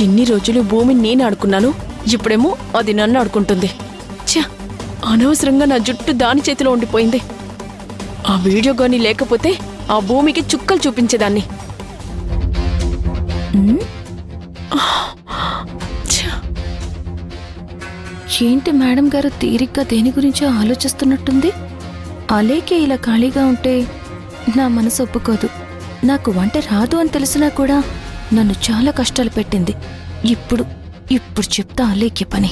ఇన్ని రోజులు భూమిని నేను ఆడుకున్నాను, ఇప్పుడేమో అది నన్ను ఆడుకుంటుంది. ఛ, అనవసరంగా నా జుట్టు దాని చేతిలో ఉండిపోయింది. ఆ వీడియో గాని లేకపోతే ఆ భూమికి చుక్కలు చూపించేదాన్ని. ఏంటి మేడం గారు తీరిగ్గా దేని గురించో ఆలోచిస్తున్నట్టుంది? అలేకే ఇలా ఖాళీగా ఉంటే నా మనసు ఒప్పుకోదు. నాకు వంట రాదు అని తెలిసినా కూడా నన్ను చాలా కష్టాలు పెట్టింది. ఇప్పుడు చెప్తా అలేకే పని.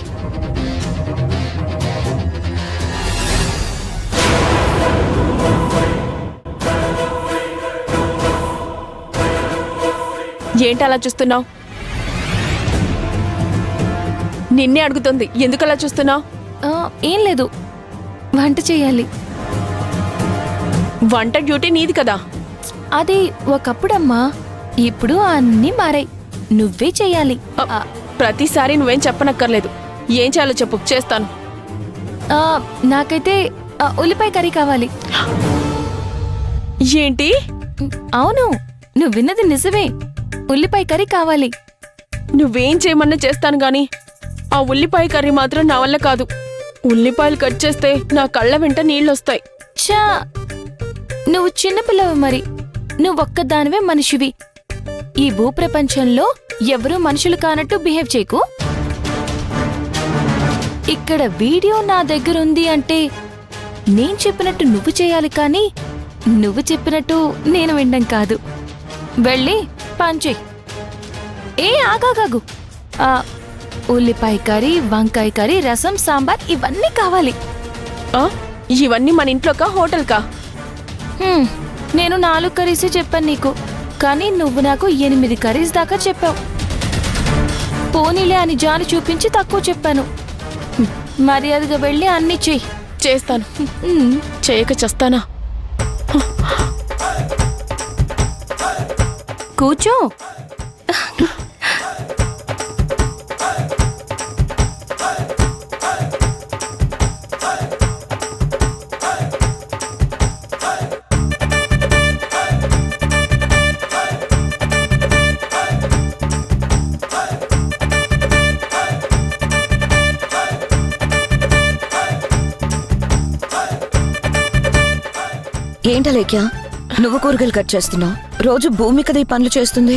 ఏంటి అలా చూస్తున్నావు? నిన్నే అడుగుతుంది, ఎందుకు అలా చూస్తున్నావు? ఏం లేదు, వంట చేయాలి. వంట డ్యూటీ నీది కదా. అది ఒకప్పుడమ్మా, ఇప్పుడు అన్నీ మారాయి. నువ్వే చెయ్యాలి. ప్రతిసారి నువ్వేం చెప్పనక్కర్లేదు. ఏం చేయాలో చెప్పు, చేస్తాను. నాకైతే ఉల్లిపాయ కర్రీ కావాలి. ఏంటి? అవును, నువ్వు విన్నది నిజమే. ఉల్లిపాయ కర్రీ కావాలి. నువ్వేం చేయమన్నా చేస్తాను గాని ఆ ఉల్లిపాయ కర్రీ మాత్రం నా వల్ల కాదు. ఉల్లిపాయలు కట్ చేస్తే నా కళ్ళ వెంట నీళ్ళొస్తాయి. చా, నువ్వు చిన్నపిల్లవి, మరి నువ్వొక్కదానివే మనిషివి. ఈ భూప్రపంచంలో ఎవరూ మనుషులు కానట్టు బిహేవ్ చేయకు. ఇక్కడ వీడియో నా దగ్గరుంది అంటే నేను చెప్పినట్టు నువ్వు చేయాలి, కానీ నువ్వు చెప్పినట్టు నేను వినడం కాదు. వెళ్ళి పంచే. ఆగాగాగు. ఉల్లిపాయ కర్రీ, వంకాయ కర్రీ, రసం, సాంబార్ ఇవన్నీ కావాలి. ఇవన్నీ మన ఇంట్లోకా, హోటల్కా? నేను 4 కర్రీసే చెప్పాను నీకు, కానీ నువ్వు నాకు 8 కర్రీస్ దాకా చెప్పావు. పోనీలే అని జాలి చూపించి తక్కువ చెప్పాను. మర్యాదగా వెళ్ళి అన్నీ చెయ్యి. చేస్తాను. చేయక చేస్తానా? కూర్చో. ఏంటలేక్యా, నువ్వు కూరగాయలు కట్ చేస్తున్నావు? రోజు భూమి కదా ఈ పనులు చేస్తుంది.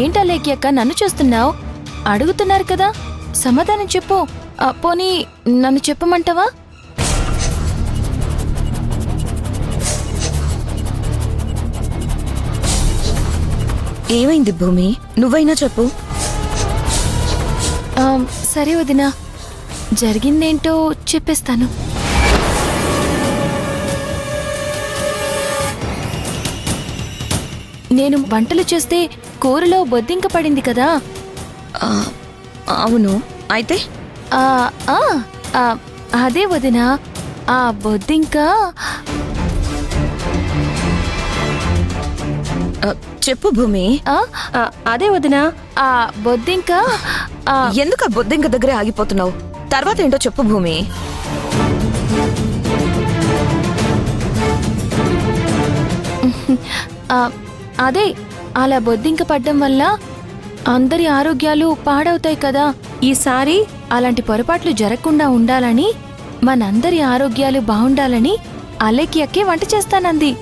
ఏంటలేక్యక్క నన్ను చూస్తున్నావు? అడుగుతున్నారు కదా, సమాధానం చెప్పు. పోనీ నన్ను చెప్పమంటావా? ఏమైంది భూమి? నువ్వైనా చెప్పు. సరే వదినా, జరిగిందేంటో చెప్పేస్తాను. నేను వంటలు చేస్తే కూరలో బొద్దింక పడింది కదా. అవును, అయితే? అదే వదినా, ఆ బొద్దింక. చెప్పు భూమి. అదే వదినా, ఆ బొద్దింక. ఎందుకు ఆ బొద్దింక దగ్గరే ఆగిపోతున్నావు? తర్వాత ఏంటో చెప్పు భూమి. అదే, అలా బొద్దింక పడ్డం వల్ల అందరి ఆరోగ్యాలు పాడవుతాయి కదా. ఈసారి అలాంటి పొరపాట్లు జరగకుండా ఉండాలని, మనందరి ఆరోగ్యాలు బాగుండాలని అలేకి అక్కే వంట చేస్తానంది.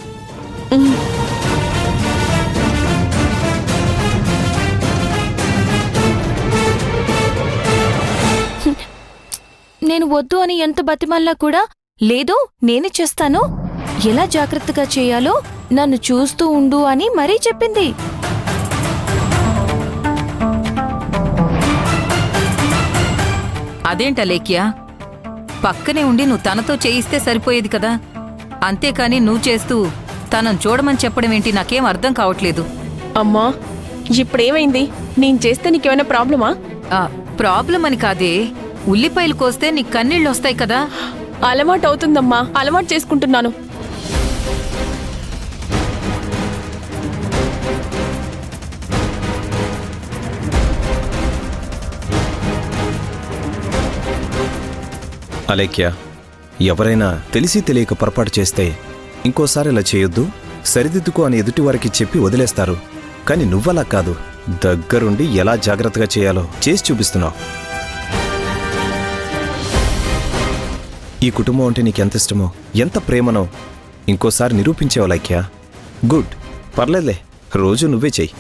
నేను వద్దు అని ఎంత బతిమల్లా కూడా, లేదు నేనే చేస్తాను, ఎలా జాగ్రత్తగా చేయాలో నన్ను చూస్తూ ఉండు అని మరీ చెప్పింది. అదేంటలేక్యా, పక్కనే ఉండి నువ్వు తనతో చేయిస్తే సరిపోయేది కదా. అంతేకాని నువ్వు చేస్తూ తనను చూడమని చెప్పడం ఏంటి? నాకేం అర్థం కావట్లేదు. అమ్మా, ఇప్పుడేమైంది? నేను చేస్తే నీకేమైనా ప్రాబ్లమా? ప్రాబ్లం అని కాదే, ఉల్లిపాయలు కోస్తే నీకు కన్నీళ్ళు వస్తాయి కదా. అలవాటు అవుతుందమ్మా, అలవాటు చేసుకుంటున్నాను. అలేఖ్య, ఎవరైనా తెలిసి తెలియక పొరపాటు చేస్తే ఇంకోసారి ఇలా చేయొద్దు, సరిదిద్దుకో అని ఎదుటివారికి చెప్పి వదిలేస్తారు. కానీ నువ్వలా కాదు, దగ్గరుండి ఎలా జాగ్రత్తగా చేయాలో చేసి చూపిస్తున్నావు. ఈ కుటుంబం అంటే నీకెంత ఇష్టమో, ఎంత ప్రేమనో ఇంకోసారి నిరూపించావు అలేఖ్య. గుడ్, పర్లేదులే, రోజు నువ్వే చెయ్యి.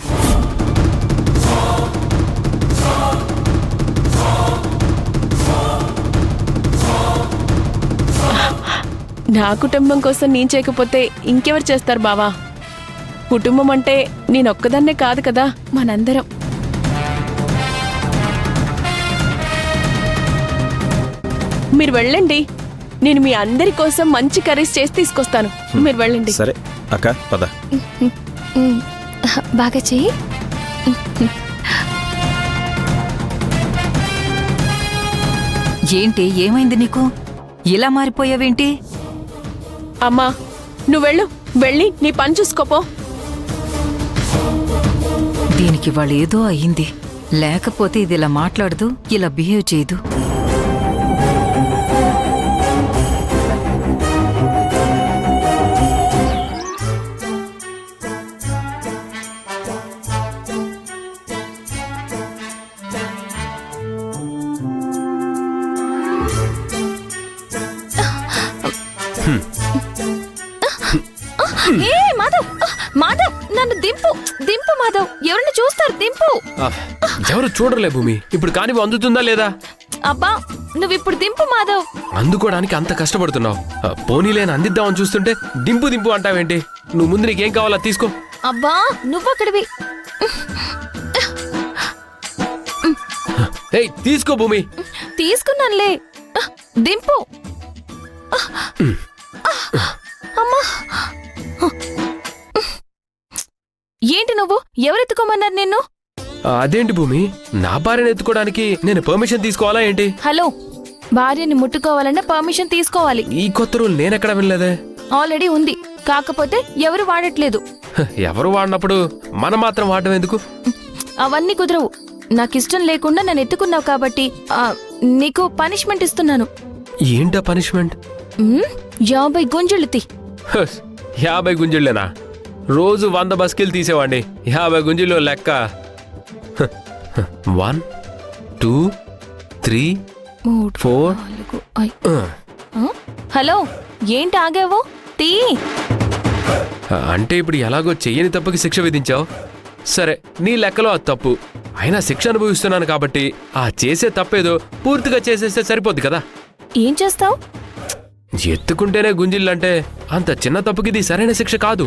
నా కుటుంబం కోసం నేను చేయకపోతే ఇంకెవరు చేస్తారు బావా? కుటుంబం అంటే నేనొక్కదాన్నే కాదు కదా, మనందరం. మీరు వెళ్ళండి, నేను మీ అందరి కోసం మంచి కర్రీస్ చేసి తీసుకొస్తాను. మీరు వెళ్ళండి. సరే అక్క, పద. బాగా చెయ్యి. ఏంటి, ఏమైంది నీకు? ఇలా మారిపోయావేంటి? అమ్మా, నువ్వు వెళ్ళు, వెళ్ళి నీ పని చూసుకోపో. దీనికి వాళ్ళు ఏదో అయ్యింది, లేకపోతే ఇది ఇలా మాట్లాడదు, ఇలా బిహేవ్ చేయదు. ఏ మాధవ్, మాధవ్ నన్ను దింపు, దింపు మాధవ్, ఎవరిని చూస్తారు, దింపు. ఎవరు చూడలే భూమి, ఇప్పుడు కాని అందుతుందా లేదా? అబ్బా నువ్వు ఇప్పుడు దింపు మాధవ్. అందుకోవడానికి అంత కష్టపడుతున్నావు, పోనీలేని అందిద్దామని చూస్తుంటే దింపు దింపు అంటావేంటి? నువ్వు ముందు నీకేం కావాలా తీసుకో. అబ్బా నువ్వక్కడివి. ఏయ్ తీసుకో భూమి. తీసుకున్నానులే, దింపు. అమ్మా ఏంటి నువ్వు, ఎవరెత్తుకోమన్నారు నిన్ను? అదేంటి భూమి, నా భార్యను ఎత్తుకోవడానికి నేను పర్మిషన్ తీసుకోవాలా ఏంటి? హలో, భార్యని ముట్టుకోవాలంటే పర్మిషన్ తీసుకోవాలి. ఈ కొత్త రూల్ నేనెక్కడ వినలేదే. ఆల్రెడీ ఉంది, కాకపోతే ఎవరు వాడట్లేదు. ఎవరు వాడినప్పుడు మనం మాత్రం వాడడం ఎందుకు? అవన్నీ కుదరవు. నాకిష్టం లేకుండా నన్ను ఎత్తుకున్నావు కాబట్టి నీకు పనిష్మెంట్ ఇస్తున్నాను. ఏంటా పనిష్మెంట్? 50 గుంజులు తీ. 50 గుంజుళ్ళేనా? రోజు 100 బస్కిలు తీసేవాడిని, 50 గుంజులు లెక్క. 1 2 3 4. హలో, ఏంటి ఆగావు? తీ. అంటే ఇప్పుడు ఎలాగో చెయ్యని తప్పుకి శిక్ష విధించావు. సరే, నీ లెక్కలో అది తప్పు అయినా శిక్ష అనుభవిస్తున్నాను కాబట్టి ఆ చేసే తప్పేదో పూర్తిగా చేసేస్తే సరిపోద్ది కదా. ఏం చేస్తావు? ఎత్తుకుంటేనే గుంజిళ్ళంటే అంత చిన్న తప్పుకి ఇది సరైన శిక్ష కాదు.